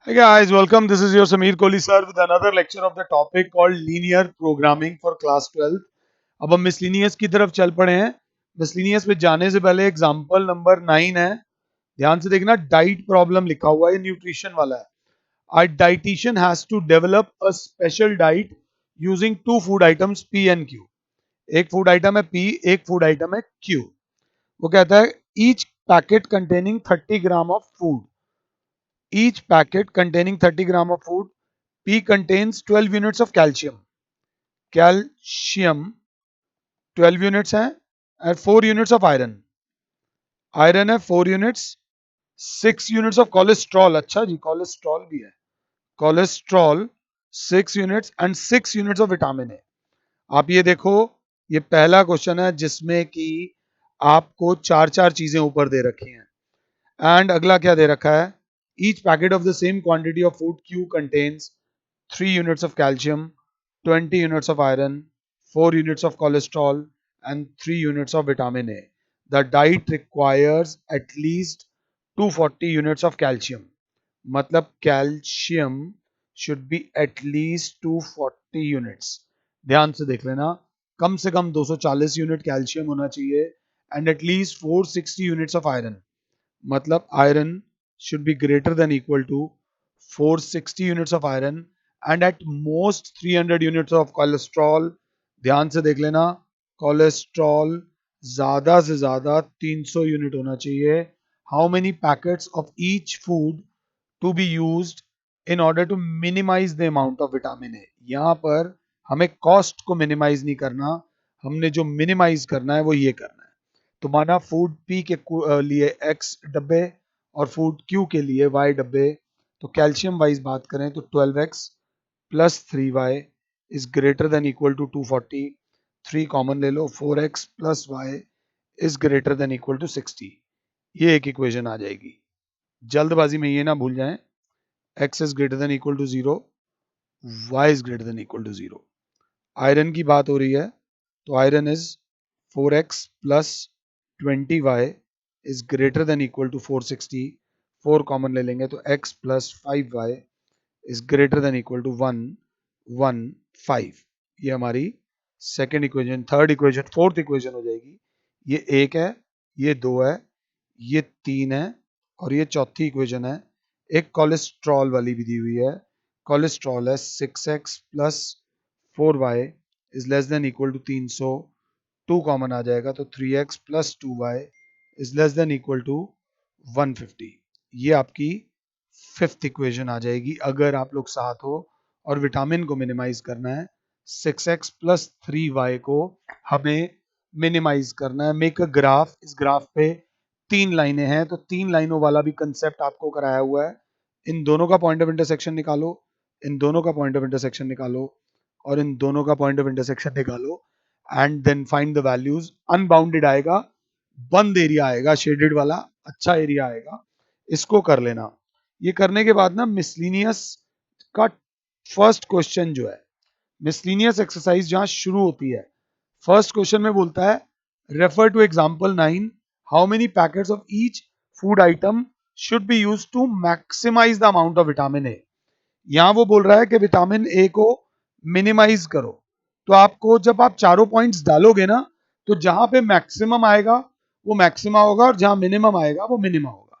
Hey guys, welcome. This is your Sameer Kohli sir with another lecture of the topic called linear programming for class 12. अब हम miscellaneous की तरफ चल पड़े हैं. मिसलिनियस पे जाने से पहले एग्जांपल नंबर 9 है. ध्यान से देखना, डाइट प्रॉब्लम लिखा हुआ है, न्यूट्रिशन वाला है. A dietitian has to develop a special diet using two food items P and Q. एक फूड आइटम है P, एक फूड आइटम है Q. वो कहता है each packet containing 30 gram of food. Each packet containing 30 gram of food. P contains 12 units of calcium. Calcium 12 units है and 4 units of iron. Iron है 4 units. 6 units of cholesterol. अच्छा जी, cholesterol भी है. Cholesterol 6 units and 6 units of vitamin A. आप ये देखो, ये पहला क्वेश्चन है जिसमें कि आपको चार चार चीजें ऊपर दे रखी हैं. एंड अगला क्या दे रखा है? Each packet of the same quantity of food Q contains 3 units of calcium, 20 units of iron, 4 units of cholesterol, and 3 units of vitamin A. The diet requires at least 240 units of calcium. मतलब calcium should be at least 240 units. ध्यान से देख लेना, कम से कम 240 unit calcium होना चाहिए and at least 460 units of iron. मतलब iron should be greater than equal to 460 units of iron and at most 300 units of cholesterol. ध्यान से देख लेना, कोलेस्ट्रॉल ज्यादा से ज्यादा 300 यूनिट होना चाहिए. How many packets of each food to be used in order to minimise the amount of vitamin A. यहां पर हमें कॉस्ट को मिनिमाइज नहीं करना, हमने जो मिनिमाइज करना है वो ये करना है. तो माना फूड पी के लिए एक्स डब्बे और फूड क्यू के लिए वाई डब्बे. तो कैल्शियम वाइज बात करें तो 12x plus 3y is greater than equal to 240. 3 common ले लो, 4x plus y is greater than equal to 60. ये एक इक्वेशन आ जाएगी. जल्दबाजी में ये ना भूल जाएं, x is greater than equal to 0, y is greater than equal to 0. Iron की बात हो रही है तो iron is 4x plus 20y is greater than equal to 460. 4 common ले लेंगे तो x plus 5y is greater than equal to 115. ये हमारी second equation, third equation, fourth equation हो जाएगी. ये एक है, ये दो है, ये तीन है और ये चौथी इक्वेशन है. एक कोलेस्ट्रॉल वाली भी दी हुई है. कोलेस्ट्रॉल है 6x plus 4y is less than equal to 300. 2 common आ जाएगा तो 3x plus 2y is less than equal to 150. ये आपकी फिफ्थ इक्वेशन आ जाएगी अगर आप लोग साथ हो और विटामिन को मिनिमाइज करना है. 6x प्लस 3y को हमें मिनिमाइज करना है. Make a graph. इस ग्राफ पे 3 लाइनें हैं तो 3 लाइनों वाला भी कंसेप्ट आपको कराया हुआ है. इन दोनों का पॉइंट ऑफ इंटरसेक्शन निकालो, इन दोनों का पॉइंट ऑफ इंटरसेक्शन निकालो और इन दोनों का पॉइंट ऑफ इंटरसेक्शन निकालो and then find the values. Unbounded आएगा, बंद एरिया आएगा, शेडेड वाला अच्छा एरिया आएगा. इसको कर लेना. ये करने के बाद ना मिसलिनियस का फर्स्ट क्वेश्चन जो है, मिसलिनियस एक्सरसाइज जहां शुरू होती है, फर्स्ट क्वेश्चन में बोलता है refer to example 9. How many packets of each food item should be used to maximise the amount of vitamin A. यहां वो बोल रहा है कि विटामिन ए को मिनिमाइज करो. तो आपको जब आप चारों पॉइंट्स डालोगे ना, तो जहां पे मैक्सिमम आएगा वो मैक्सिमा होगा और जहां मिनिमम आएगा वो मिनिमा होगा.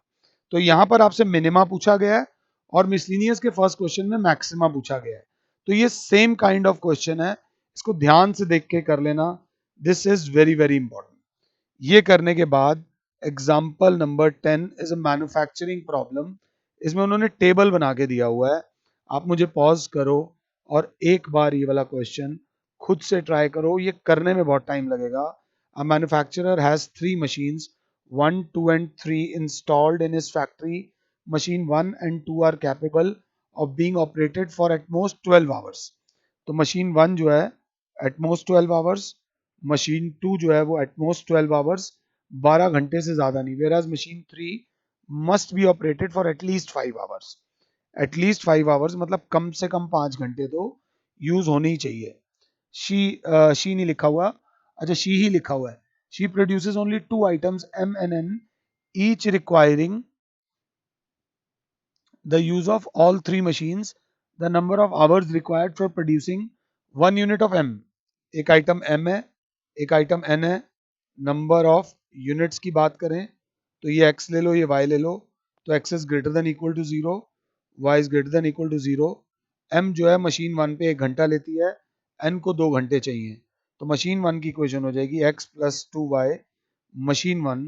तो यहां पर आपसे मिनिमा पूछा गया है और मिसलिनियस के फर्स्ट क्वेश्चन में मैक्सिमा पूछा गया है. तो ये सेम काइंड ऑफ क्वेश्चन है, इसको ध्यान से देख के कर लेना. This is very very important. ये करने के बाद example number 10 is a manufacturing problem. इसमें उन्होंने टेबल बना के दिया हुआ है. आप मुझे पॉज करो और एक बार ये वाला क्वेश्चन खुद से ट्राई करो. ये करने में बहुत टाइम लगेगा. A manufacturer has 3 machines 1, 2 and 3 installed in his factory. Machine 1 and 2 are capable of being operated for at most 12 hours. तो मशीन 1 जो है at most 12 hours, मशीन 2 जो है वो at most 12 hours, 12 घंटे से ज्यादा नहीं. whereas machine 3 must be operated for at least 5 hours. at least 5 hours मतलब कम से कम 5 घंटे तो यूज होनी ही चाहिए. शी नहीं लिखा हुआ, अच्छा शी ही लिखा हुआ है. She produces only 2 items M and N each requiring the use of all three machines, the number of hours required for producing 1 unit of M. एक आइटम M है, एक आइटम N है, number of units की बात करें तो ये x ले लो, ये y ले लो, तो x is greater than equal to 0, y is greater than equal to 0। M जो है मशीन 1 पे 1 घंटा लेती है, N को 2 घंटे चाहिए, तो मशीन 1 की इक्वेशन हो जाएगी x plus 2y, machine 1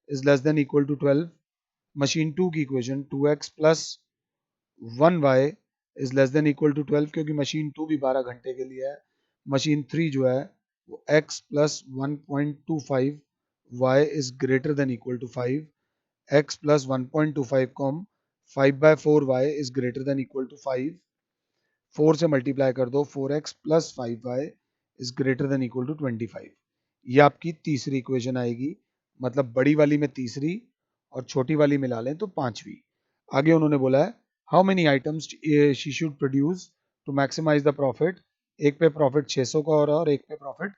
is less than equal to 12। Machine 2 की equation 2x plus 1y is less than equal to 12, क्योंकि मशीन 2 भी 12 घंटे के लिए है। मशीन 3 जो है वो x plus 1.25 y is greater than equal to 5, x plus 1.25 को हम 5/4 y is greater than equal to 5, 4 से मल्टीप्लाई कर दो, 4x plus 5y is greater than equal to 25। ये आपकी तीसरी इक्वेशन आएगी, मतलब बड़ी वाली में तीसरी और छोटी वाली मिला लें तो पांचवी। आगे उन्होंने बोला है how many items she should produce to maximise the profit. एक पे प्रॉफिट 600 का हो रहा है और एक पे प्रॉफिट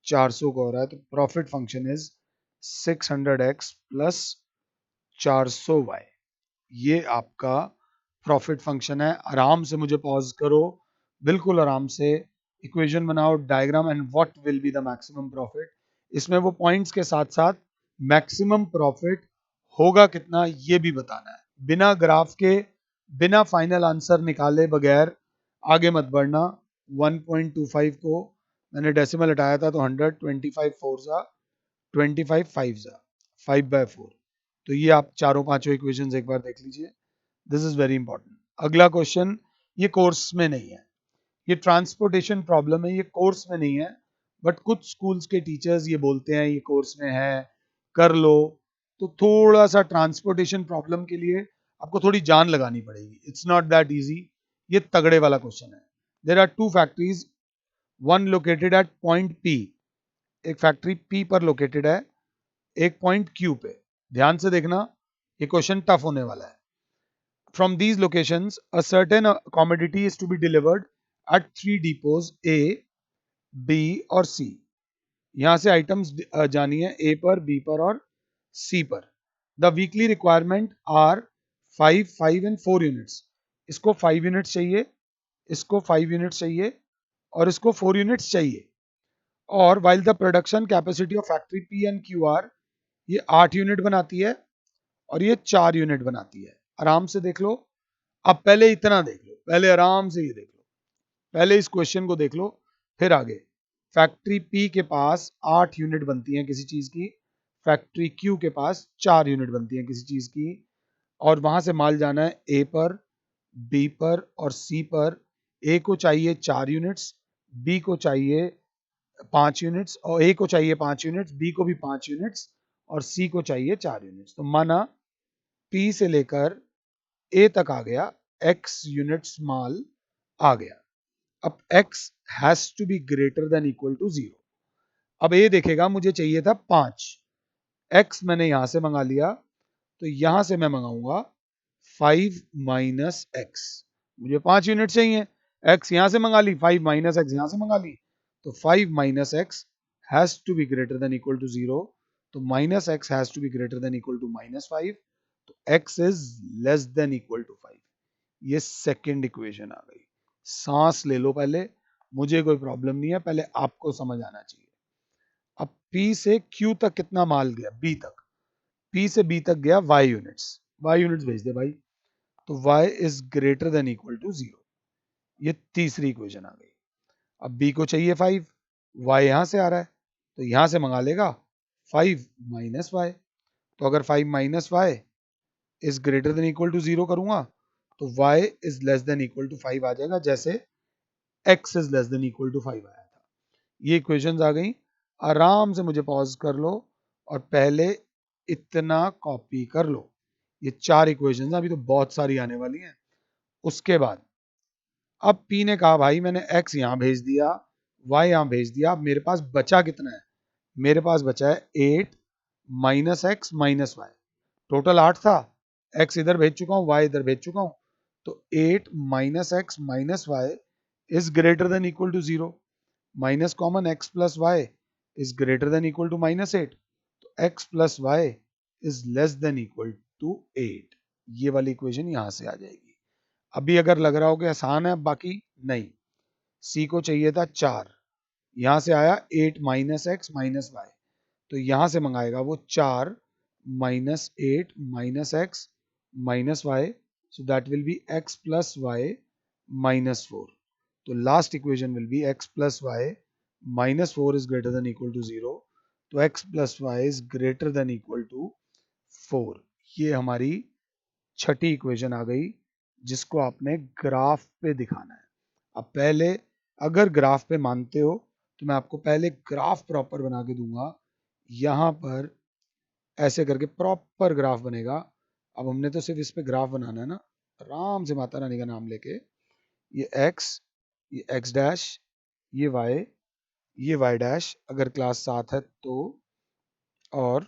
400 का हो रहा है, तो profit function is 600x plus 400y। ये आपका प्रॉफिट फंक्शन है। आराम से मुझे पॉज करो, बिल्कुल आराम से इक्वेशन बनाओ, diagram, and what will be the maximum profit. इसमें वो पॉइंट्स के साथ साथ मैक्सिमम प्रॉफिट होगा कितना ये भी बताना है। बिना ग्राफ के, बिना फाइनल आंसर निकाले बगैर आगे मत बढ़ना। 1.25 को मैंने डेसिमल हटाया था तो 100, 25 4 जा 25 5 जा 5/4। तो ये आप चारों पांचों इक्वेशंस एक बार देख लीजिए, दिस इज वेरी इंपॉर्टेंट। अगला क्वेश्चन, ये कोर्स में नहीं है, ये ट्रांसपोर्टेशन प्रॉब्लम है, ये कोर्स में नहीं है, बट कुछ स्कूल्स के टीचर्स ये बोलते हैं ये कोर्स में है, कर लो। तो थोड़ा सा ट्रांसपोर्टेशन प्रॉब्लम के लिए आपको थोड़ी जान लगानी पड़ेगी, इट्स नॉट दैट इजी। ये तगड़े वाला क्वेश्चन है। There are two factories, one located at point P, एक फैक्ट्री पी पर लोकेटेड है, एक पॉइंट क्यू पे। ध्यान से देखना, ये क्वेश्चन टफ होने वाला है। From these locations, a certain commodity is to be delivered at three depots A, B और C। यहां से आइटम्स जानी है A पर, B पर और C पर। The weekly requirement are 5, 5 and 4 units. इसको 5 यूनिट्स चाहिए, इसको 5 यूनिट्स चाहिए और इसको 4 यूनिट्स चाहिए। और while the production capacity of factory P and Q R, ये 8 यूनिट बनाती है और ये 4 यूनिट बनाती है। आराम से देख लो। अब पहले इतना देख लो, पहले आराम से ये देख लो, पहले इस क्वेश्चन को देख लो, फिर आगे। फैक्ट्री पी के पास 8 यूनिट बनती हैं किसी चीज की, फैक्ट्री क्यू के पास 4 यूनिट बनती हैं किसी चीज की, और वहां से माल जाना है ए पर, बी पर और सी पर। ए को चाहिए 4 यूनिट्स, बी को चाहिए 5 यूनिट्स, और ए को चाहिए 5 यूनिट्स, बी को भी 5 यूनिट्स और सी को चाहिए 4 यूनिट्स। तो माना पी से लेकर ए तक आ गया, x यूनिट्स माल आ गया। अब x has to be greater than equal to 0। अब ए देखेगा मुझे चाहिए था 5, x मैंने यहां से मंगा लिया, तो यहां से मैं मंगाऊंगा 5 माइनस एक्स। मुझे 5 यूनिट चाहिए, x यहां से मंगा ली, 5 माइनस एक्स यहां से मंगा ली, तो 5 minus x has to be greater than equal to 0। तो minus x has to be greater than equal to -5, तो x is less than equal to 5। ये सेकंड इक्वेशन आ गई। सांस ले लो पहले, मुझे कोई प्रॉब्लम नहीं है, पहले आपको समझ आना चाहिए। अब P से Q तक कितना माल गया, B तक। P से B तक गया Y यूनिट्स, Y यूनिट्स भेज दे भाई, तो Y is greater than equal to 0। ये तीसरी इक्वेशन आ गई। अब B को चाहिए 5, Y यहां से आ रहा है, तो यहां से मंगा लेगा 5 माइनस वाई। तो अगर 5 minus y is greater than equal to 0 करूंगा तो y is less than equal to 5 आ जाएगा, जैसे x is less than equal to 5 आया था। ये इक्वेशंस आ गई। आराम से मुझे पॉज कर लो और पहले इतना कॉपी कर लो। ये 4 इक्वेशंस, अभी तो बहुत सारी आने वाली हैं। उसके बाद अब P ने कहा भाई मैंने x यहां भेज दिया, y यहां भेज दिया, अब मेरे पास बचा कितना है, मेरे पास बचा है 8 minus x minus y. Total 8 था, x इधर भेज चुका हूं, y इधर भेज चुका हूं, तो 8 minus x minus y is greater than equal to 0। Minus common x plus y is greater than equal to -8, तो x plus y is less than equal to 8। ये वाली इक्वेशन यहां से आ जाएगी। अभी अगर लग रहा हो कि आसान है, बाकी नहीं, सी को चाहिए था 4, यहां से आया 8 माइनस एक्स माइनस वाई, तो यहां से मंगाएगा वो 4 minus 8 minus x minus y, so that will be x plus y minus 4। तो last equation will be x plus y minus 4 is greater than equal to 0, तो x plus y is greater than equal to 4। ये हमारी छठी equation आ गई, जिसको आपने graph पे दिखाना है। अब पहले अगर ग्राफ पे मानते हो तो मैं आपको पहले ग्राफ प्रॉपर बना के दूंगा, यहां पर ऐसे करके प्रॉपर ग्राफ बनेगा। अब हमने तो सिर्फ इस पे ग्राफ बनाना है ना, आराम से माता रानी का नाम लेके, ये एक्स डैश, ये वाई डैश अगर क्लास 7 है तो, और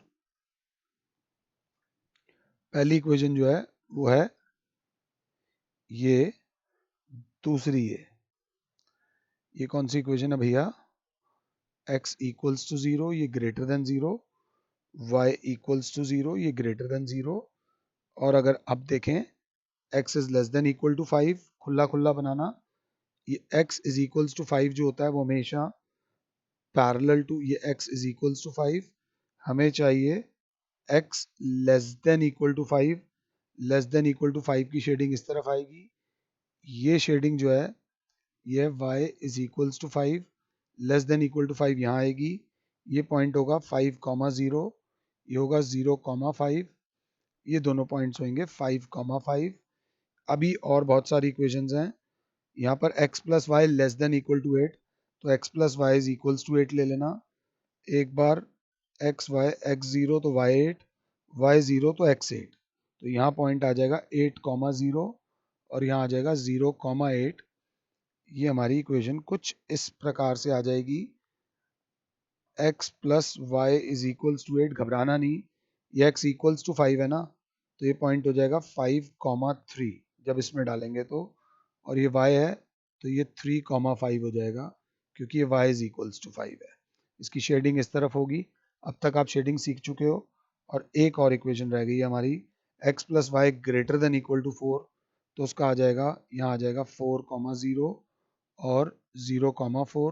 पहली इक्वेशन जो है वो है ये, दूसरी ये कौन सी इक्वेशन है भैया, x इक्वल्स टू 0 ये greater than 0, y equals to 0 ये ग्रेटर देन 0, और अगर अब देखें x is less than equal to 5, खुला खुला बनाना, ये x इज इक्वल्स टू 5 जो होता है वो हमेशा पैरेलल टू ये x इज इक्वल्स टू 5, हमें चाहिए x less than equal to 5, less than equal to 5 की शेडिंग इस तरफ आएगी, ये शेडिंग जो है ये y is equals to 5 less than equal to 5 यहाँ आएगी, ये पॉइंट होगा 5 कॉमा 0, ये होगा 0 कॉमा 5, ये दोनों पॉइंट्स होंगे 5 कॉमा 5। अभी और बहुत सारी इक्वेशंस हैं, यहाँ पर x plus y less than equal to 8, तो x plus y is equals to 8 ले लेना, एक बार x 0 तो y 0 तो x 8, तो यहाँ पॉइंट आ जाएगा 8 कॉमा 0 और यहाँ आ जाएगा 0 कॉमा 8। ये हमारी इक्वेशन कुछ इस प्रकार से आ जाएगी, x plus y is equals to 8, घबराना नहीं, ये x इक्वल्स टू 5 है ना, तो ये पॉइंट हो जाएगा 5 कॉमा 3 जब इसमें डालेंगे तो, और ये y है तो ये 3 कॉमा 5 हो जाएगा, क्योंकि ये y इज इक्वल्स टू 5 है। इसकी शेडिंग इस तरफ होगी, अब तक आप शेडिंग सीख चुके हो। और एक और इक्वेशन रह गई है हमारी, x plus y greater than equal to 4, तो उसका आ जाएगा, यहाँ आ जाएगा 4 कॉमा 0 और 0 कॉमा 4,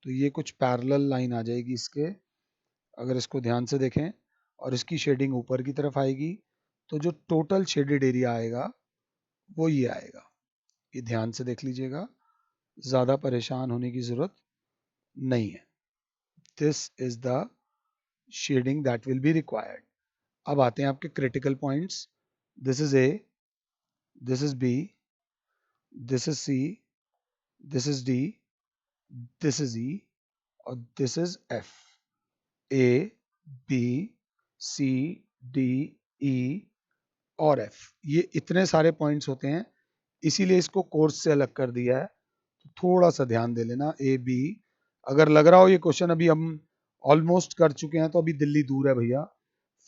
तो ये कुछ पैरेलल लाइन आ जाएगी इसके, अगर इसको ध्यान से देखें, और इसकी शेडिंग ऊपर की तरफ आएगी, तो जो टोटल शेडेड एरिया आएगा वो ये आएगा, ये ध्यान से देख लीजिएगा, ज़्यादा परेशान होने की ज़रूरत नहीं है। This is the shading that will be required. अब आते हैं आपके critical points, this is A, this is B, this is C, this is D, this is E, और this is F. A B C D E और F, ये इतने सारे points होते हैं, इसीलिए इसको कोर्स से अलग कर दिया है, तो थोड़ा सा ध्यान दे लेना। ए बी, अगर लग रहा हो ये क्वेश्चन अभी हम ऑलमोस्ट कर चुके हैं तो अभी दिल्ली दूर है भैया,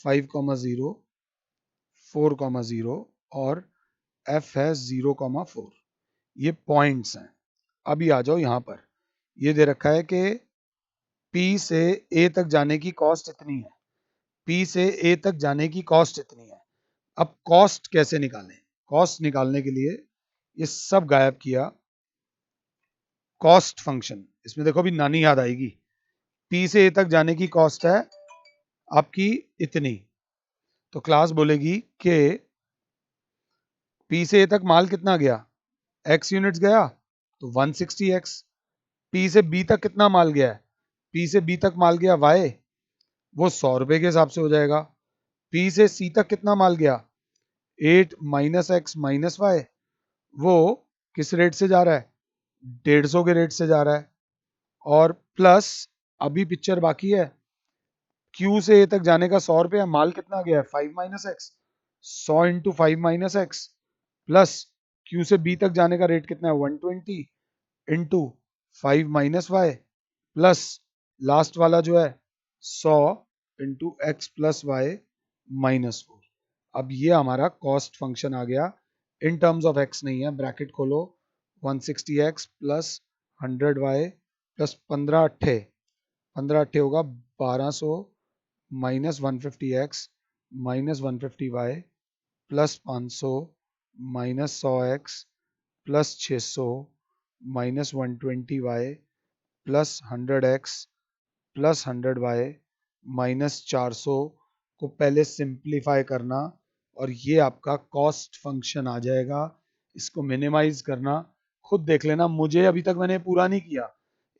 5,0 4,0 और एफ है 0,4, ये पॉइंट्स हैं। अभी आ जाओ यहाँ पर, ये दे रखा है कि P से A तक जाने की कॉस्ट इतनी है, P से A तक जाने की कॉस्ट इतनी है। अब कॉस्ट कैसे निकालें, कॉस्ट निकालने के लिए ये सब गायब किया, कॉस्ट फंक्शन, इसमें देखो अभी नानी याद आएगी, P से A तक जाने की कॉस्ट है आपकी इतनी, तो क्लास बोलेगी कि P से A तक माल कितना गया, x यूनिट्स गया तो 160x, P से B तक कितना माल गया है, P से B तक माल गया y, वो 100 रुपए के हिसाब से हो जाएगा। P से C तक कितना माल गया, 8 माइनस एक्स माइनस वाई, वो किस रेट से जा रहा है, 150 के रेट से जा रहा है, और प्लस अभी पिक्चर बाकी है, Q से A तक जाने का 100 रुपया, माल कितना गया है 5 minus x, 100 into 5 minus x, plus Q से B तक जाने का रेट कितना है 120 into 5 minus y, plus last वाला जो है 100 into x plus y minus 4। अब ये हमारा कॉस्ट फंक्शन आ गया, इन टर्म्स ऑफ एक्स नहीं है, ब्रैकेट खोलो, 160x प्लस 100y प्लस 15 अट्ठे होगा 1200 minus 150x minus 150y plus 500 minus 100x plus 600 minus 120y plus 100x plus 100y minus 400 को पहले सिंप्लीफाई करना और ये आपका कॉस्ट फंक्शन आ जाएगा। इसको मिनिमाइज करना, खुद देख लेना, मुझे अभी तक मैंने पूरा नहीं किया।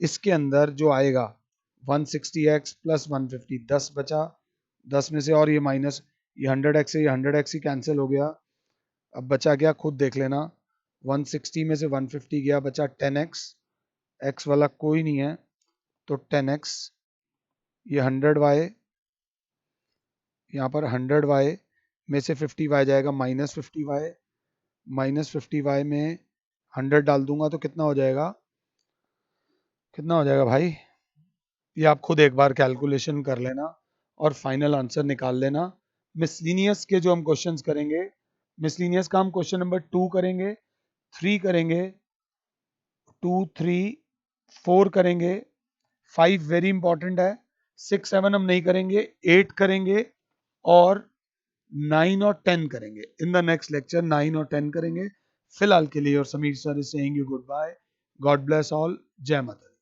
इसके अंदर जो आएगा 160x प्लस 150 10 बचा, 10 में से और ये माइनस ये 100x से ये 100x ही कैंसिल हो गया। अब बचा क्या खुद देख लेना, 160 में से 150 गया, बचा 10x, x वाला कोई नहीं है तो 10x, ये 100y, यहाँ पर 100y में से 50y जाएगा माइनस 50y, माइनस 50y में 100 डाल दूंगा तो कितना हो जाएगा, कितना हो जाएगा भाई, ये आप खुद एक बार कैलकुलेशन कर लेना और फाइनल आंसर निकाल लेना। मिसलिनियस के जो हम क्वेश्चंस करेंगे, मिसलिनियस का हम क्वेश्चन नंबर 2 करेंगे, 3 करेंगे, 2, 3, 4 करेंगे, 5 वेरी इंपॉर्टेंट है, 6, 7 हम नहीं करेंगे, 8 करेंगे और 9 और 10 करेंगे। इन द नेक्स्ट लेक्चर 9 और 10 करेंगे। फिलहाल के लिए और Sameer sir is saying you good bye, God bless all, जय माता दी।